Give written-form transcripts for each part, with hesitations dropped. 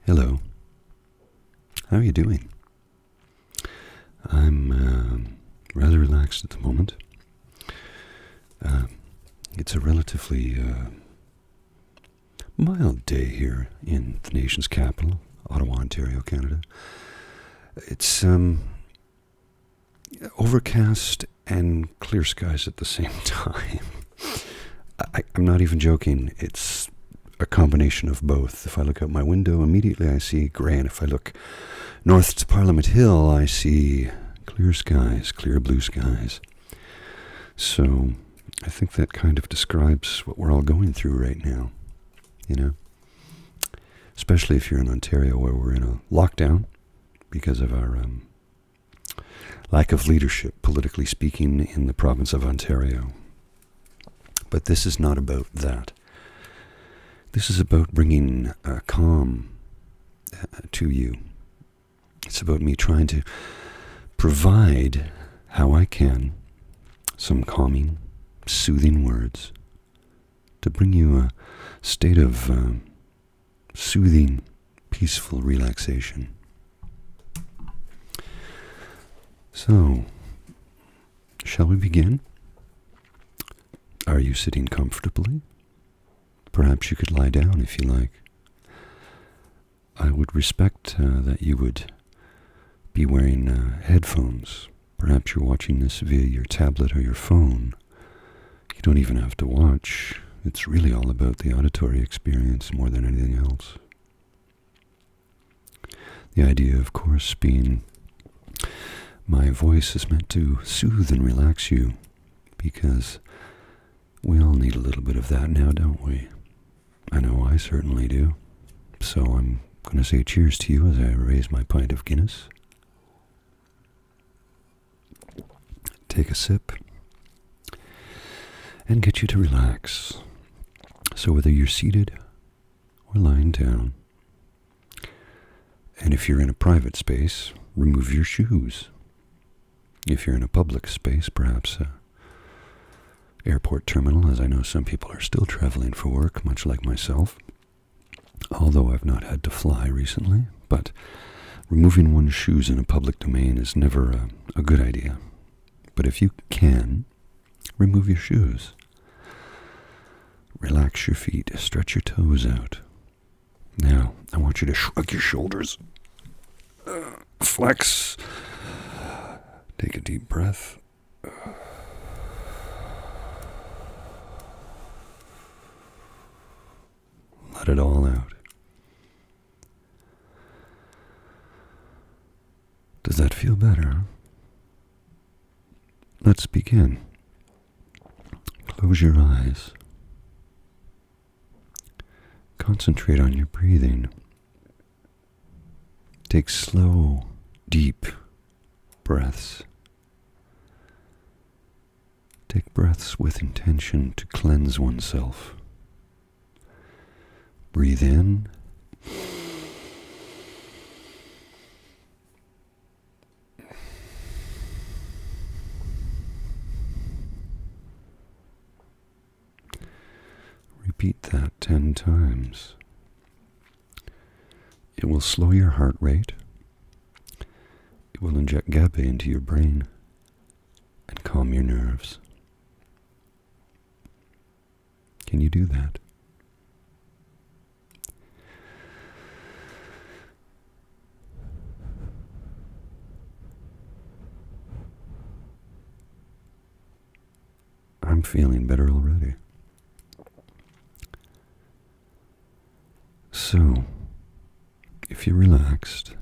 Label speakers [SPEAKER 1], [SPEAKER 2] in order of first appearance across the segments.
[SPEAKER 1] Hello. How are you doing? I'm rather relaxed at the moment. It's a relatively mild day here in the nation's capital, Ottawa, Ontario, Canada. It's overcast and clear skies at the same time. I'm not even joking. It's a combination of both. If I look out my window, immediately I see grey, and if I look north to Parliament Hill, I see clear skies, clear blue skies. So I think that kind of describes what we're all going through right now, you know? Especially if you're in Ontario, where we're in a lockdown because of our lack of leadership, politically speaking, in the province of Ontario. But this is not about that. This is about bringing calm to you. It's about me trying to provide how I can some calming, soothing words to bring you a state of soothing, peaceful relaxation. So, shall we begin? Are you sitting comfortably? Perhaps you could lie down if you like. I would respect that you would be wearing headphones. Perhaps you're watching this via your tablet or your phone. You don't even have to watch. It's really all about the auditory experience more than anything else. The idea, of course, being my voice is meant to soothe and relax you, because we all need a little bit of that now, don't we? I know I certainly do. So I'm going to say cheers to you as I raise my pint of Guinness. Take a sip and get you to relax. So whether you're seated or lying down, and if you're in a private space, remove your shoes. If you're in a public space, perhaps a airport terminal, as I know some people are still traveling for work, much like myself, although I've not had to fly recently, but removing one's shoes in a public domain is never a good idea. But if you can, remove your shoes. Relax your feet, stretch your toes out. Now, I want you to shrug your shoulders, flex, take a deep breath. Let it all out. Does that feel better? Let's begin. Close your eyes. Concentrate on your breathing. Take slow, deep breaths. Take breaths with intention to cleanse oneself. Breathe in. Repeat that 10 times. It will slow your heart rate. It will inject GABA into your brain and calm your nerves. Can you do that? I'm feeling better already. So, if you're relaxed,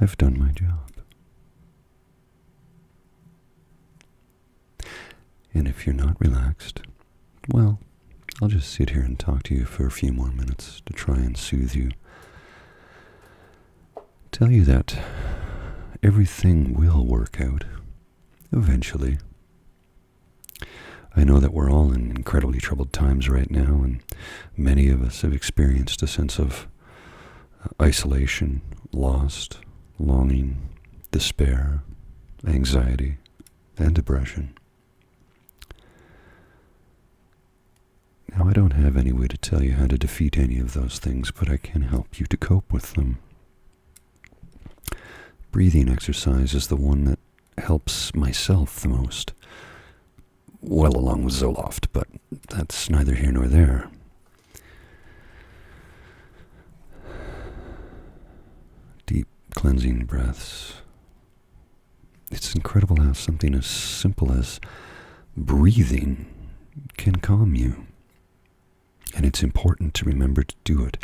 [SPEAKER 1] I've done my job. And if you're not relaxed, well, I'll just sit here and talk to you for a few more minutes to try and soothe you. Tell you that everything will work out, eventually. I know that we're all in incredibly troubled times right now, and many of us have experienced a sense of isolation, lost, longing, despair, anxiety, and depression. Now, I don't have any way to tell you how to defeat any of those things, but I can help you to cope with them. Breathing exercise is the one that helps myself the most. Well, along with Zoloft, but that's neither here nor there. Deep cleansing breaths. It's incredible how something as simple as breathing can calm you. And it's important to remember to do it,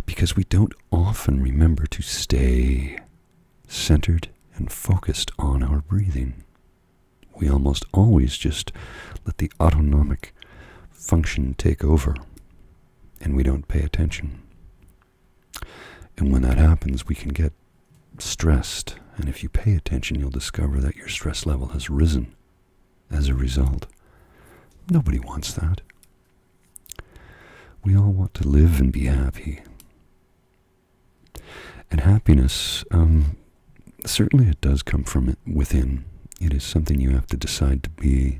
[SPEAKER 1] because we don't often remember to stay centered and focused on our breathing. We almost always just let the autonomic function take over, and we don't pay attention. And when that happens, we can get stressed, and if you pay attention, you'll discover that your stress level has risen as a result. Nobody wants that. We all want to live and be happy. And happiness, certainly it does come from within. It is something you have to decide to be.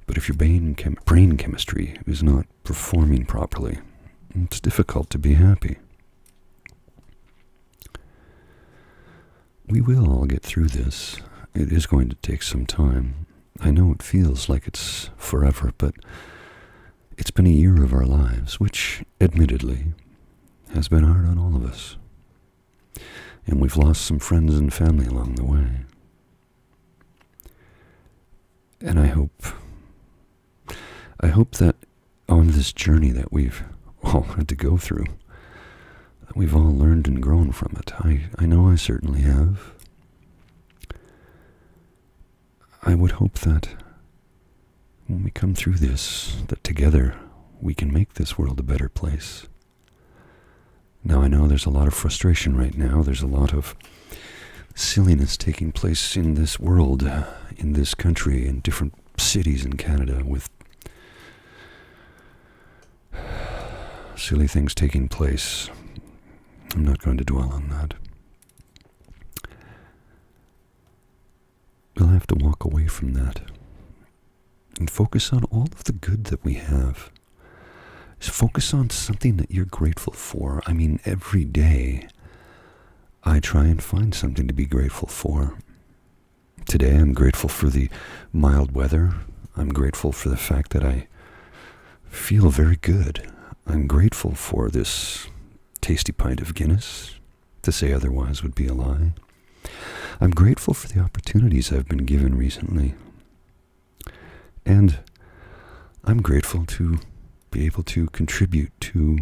[SPEAKER 1] But if your brain chemistry is not performing properly, it's difficult to be happy. We will all get through this. It is going to take some time. I know it feels like it's forever, but it's been a year of our lives, which, admittedly, has been hard on all of us. And we've lost some friends and family along the way. And I hope that on this journey that we've all had to go through, that we've all learned and grown from it. I know I certainly have. I would hope that when we come through this, that together we can make this world a better place. Now, I know there's a lot of frustration right now. There's a lot of silliness taking place in this world, in this country, in different cities in Canada, with silly things taking place. I'm not going to dwell on that. We'll have to walk away from that and focus on all of the good that we have. Just focus on something that you're grateful for. I mean, every day I try and find something to be grateful for. Today I'm grateful for the mild weather. I'm grateful for the fact that I feel very good. I'm grateful for this tasty pint of Guinness. To say otherwise would be a lie. I'm grateful for the opportunities I've been given recently. And I'm grateful to be able to contribute to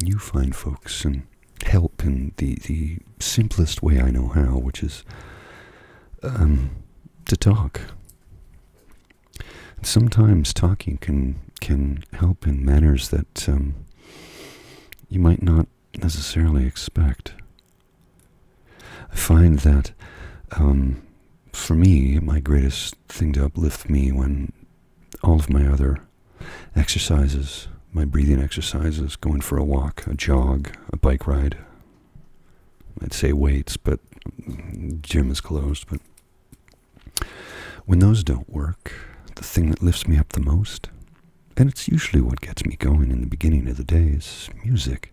[SPEAKER 1] you fine folks and help in the simplest way I know how, which is to talk. Sometimes talking can help in manners that you might not necessarily expect. I find that for me, my greatest thing to uplift me when all of my other exercises, my breathing exercises, going for a walk, a jog, a bike ride, I'd say weights, but gym is closed, but when those don't work, the thing that lifts me up the most, and it's usually what gets me going in the beginning of the day, is music.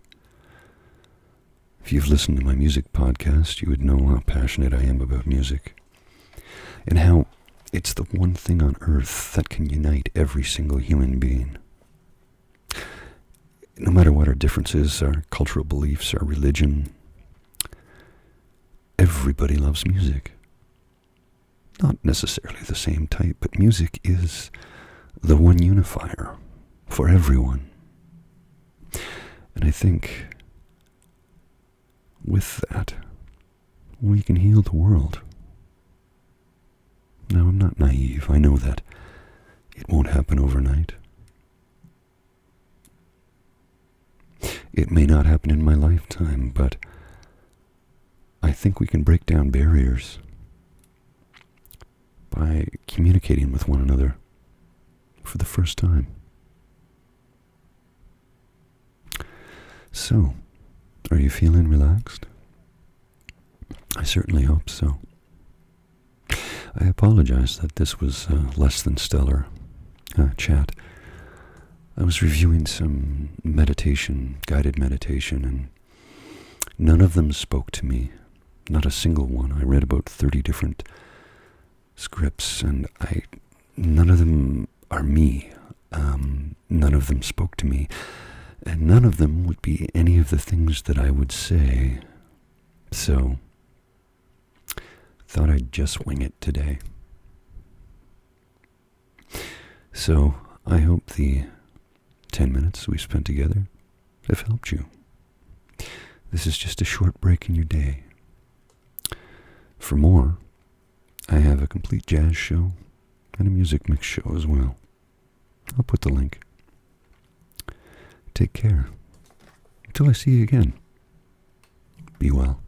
[SPEAKER 1] If you've listened to my music podcast, you would know how passionate I am about music, and how it's the one thing on earth that can unite every single human being. No matter what our differences, our cultural beliefs, our religion, everybody loves music. Not necessarily the same type, but music is the one unifier for everyone. And I think with that, we can heal the world. Now, I'm not naive. I know that it won't happen overnight. It may not happen in my lifetime, but I think we can break down barriers by communicating with one another for the first time. So, are you feeling relaxed? I certainly hope so. I apologize that this was less than stellar chat. I was reviewing some guided meditation, and none of them spoke to me. Not a single one. I read about 30 different scripts, and none of them are me. None of them spoke to me, and none of them would be any of the things that I would say. So, thought I'd just wing it today. So, I hope the 10 minutes we spent together have helped you. This is just a short break in your day. For more, I have a complete jazz show and a music mix show as well. I'll put the link. Take care. Until I see you again. Be well.